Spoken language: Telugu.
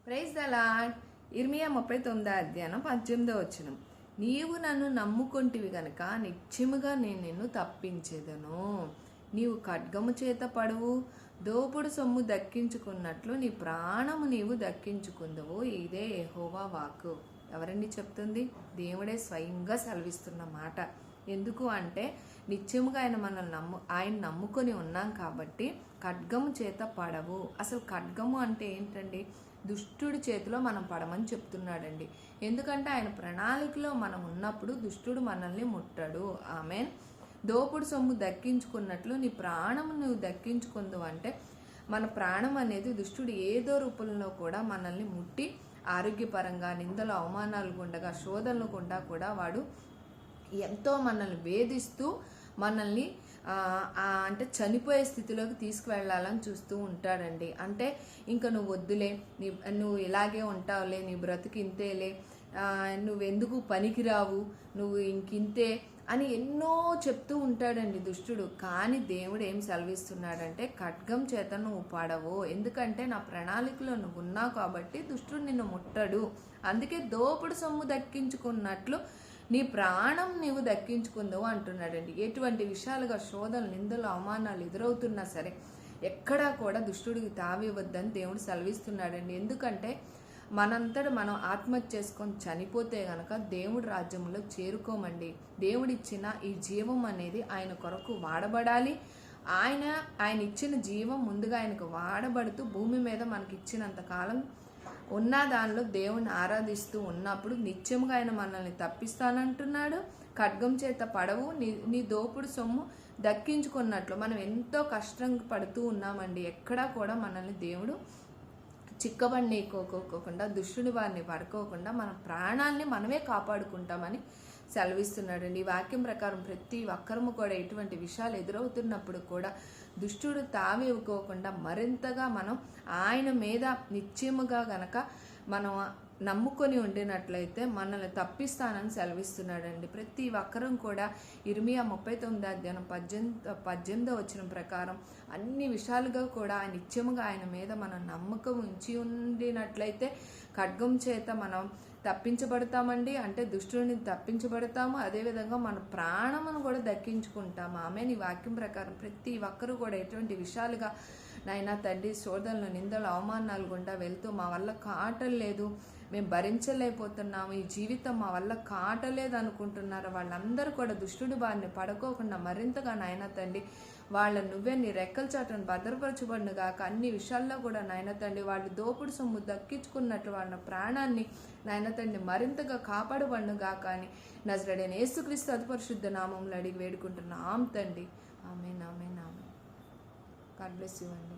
Praise the lord. ఇర్మియా 39వ అధ్యాయం 18వ వచనం. నీవు నన్ను నమ్ముకొంటివి గనక నిత్యముగా నేను నిన్ను తప్పించేదను. నీవు ఖడ్గము చేత పడువు, దోపుడు సొమ్ము దక్కించుకున్నట్లు నీ ప్రాణము నీవు దక్కించుకుందువు. ఇదే యెహోవా వాక్కు. ఎవరండి చెప్తుంది? దేవుడే స్వయంగా సెలవిస్తున్న మాట. ఎందుకు అంటే నిత్యముగా ఆయన నమ్ముకొని ఉన్నాం కాబట్టి ఖడ్గము చేత పడవు. అసలు ఖడ్గము అంటే ఏంటండి? దుష్టుడి చేతిలో మనం పడమని చెప్తున్నాడండి. ఎందుకంటే ఆయన ప్రణాళికలో మనం ఉన్నప్పుడు దుష్టుడు మనల్ని ముట్టడు. ఆమెన్. దోపుడు సొమ్ము దక్కించుకున్నట్లు నీ ప్రాణము నువ్వు దక్కించుకుందు అంటే మన ప్రాణం అనేది దుష్టుడు ఏదో రూపంలో కూడా మనల్ని ముట్టి ఆరోగ్యపరంగా నిందలు అవమానాలు గుండగా శోధనలు గుండా కూడా వాడు ఎంతో మనల్ని వేధిస్తూ మనల్ని అంటే చనిపోయే స్థితిలోకి తీసుకువెళ్ళాలని చూస్తూ ఉంటాడండి. అంటే ఇంకా నువ్వు వద్దులే, నువ్వు ఇలాగే ఉంటావులే, నీ బ్రతుకు ఇంతేలే, నువ్వెందుకు పనికిరావు, నువ్వు ఇంకింతే అని ఎన్నో చెప్తూ ఉంటాడండి దుష్టుడు. కానీ దేవుడు ఏం సెలవిస్తున్నాడంటే ఖడ్గం చేత నువ్వు పడవు. ఎందుకంటే నా ప్రణాళికలో నువ్వు ఉన్నావు కాబట్టి దుష్టుడు నిన్ను ముట్టడు. అందుకే దోపుడు సొమ్ము దక్కించుకున్నట్లు నీ ప్రాణం నీవు దక్కించుకుందావు అంటున్నాడండి. ఎటువంటి విషయాలుగా శోధనలు నిందలు అవమానాలు ఎదురవుతున్నా సరే ఎక్కడా కూడా దుష్టుడికి తావివ్వద్దని దేవుడు సెలవిస్తున్నాడండి. ఎందుకంటే మనంతట మనం ఆత్మహత్య చేసుకొని చనిపోతే గనక దేవుడి రాజ్యంలో చేరుకోమండి. దేవుడిచ్చిన ఈ జీవం అనేది ఆయన కొరకు వాడబడాలి. ఆయన ఇచ్చిన జీవం ముందుగా ఆయనకు వాడబడుతూ భూమి మీద మనకి ఇచ్చినంత కాలం ఉన్న దానిలో దేవుని ఆరాధిస్తూ ఉన్నప్పుడు నిత్యముగా ఆయన మనల్ని తప్పిస్తానంటున్నాడు. ఖడ్గం చేత పడవు, నీ దోపుడు సొమ్ము దక్కించుకున్నట్లు. మనం ఎంతో కష్టం పడుతూ ఉన్నామండి. ఎక్కడా కూడా మనల్ని దేవుడు చిక్కబడికోకుండా దుష్టుని వారిని పడుకోకుండా మన ప్రాణాలని మనమే కాపాడుకుంటామని సెలవిస్తున్నాడండి. ఈ వాక్యం ప్రకారం ప్రతి ఒక్కరము కూడా ఎటువంటి విషయాలు ఎదురవుతున్నప్పుడు కూడా దుష్టుడు తావివ్వకోకుండా మరింతగా మనం ఆయన మీద నిత్యముగా గనక మనం నమ్ముకొని ఉండినట్లయితే మనల్ని తప్పిస్తానని సెలవిస్తున్నాడండి. ప్రతి ఒక్కరం కూడా ఇర్మియా 39వ అధ్యాయం 18వ వచనం ప్రకారం అన్ని విషయాలుగా కూడా నిత్యముగా ఆయన మీద మనం నమ్మకం ఉంచి ఉండినట్లయితే ఖడ్గం చేత మనం తప్పించబడతామండి. అంటే దుష్టుడిని తప్పించబడతాము, అదేవిధంగా మన ప్రాణమును కూడా దక్కించుకుంటాము. ఆమె నీ వాక్యం ప్రకారం ప్రతి ఒక్కరూ కూడా ఎటువంటి విషయాలుగా నాయనా తండ్రి శోధనలు నిందలు అవమానాలు గుండా వెళ్తూ మా వల్ల కాటలేదు, మేము భరించలేకపోతున్నాము, ఈ జీవితం మా వల్ల కాటలేదు అనుకుంటున్నారు వాళ్ళందరూ కూడా దుష్టుడి బారిని పడుకోకుండా మరింతగా నాయనా తండ్రి వాళ్ళ నువ్వే నీ రెక్కల చాటును భద్రపరచబడిన గాక. అన్ని విషయాల్లో కూడా నాయన తండ్రి వాళ్ళు దోపుడు సొమ్ము దక్కించుకున్నట్లు వాళ్ళ ప్రాణాన్ని నాయన తండ్రి మరింతగా కాపాడబడిన గాక అని నజరేయుడైన యేసుక్రీస్తు అతి పరిశుద్ధ నామములో అడిగి వేడుకుంటున్నాం తండ్రి. ఆమేన్, ఆమేన్, ఆమేన్. గాడ్ బ్లెస్ యు అండి.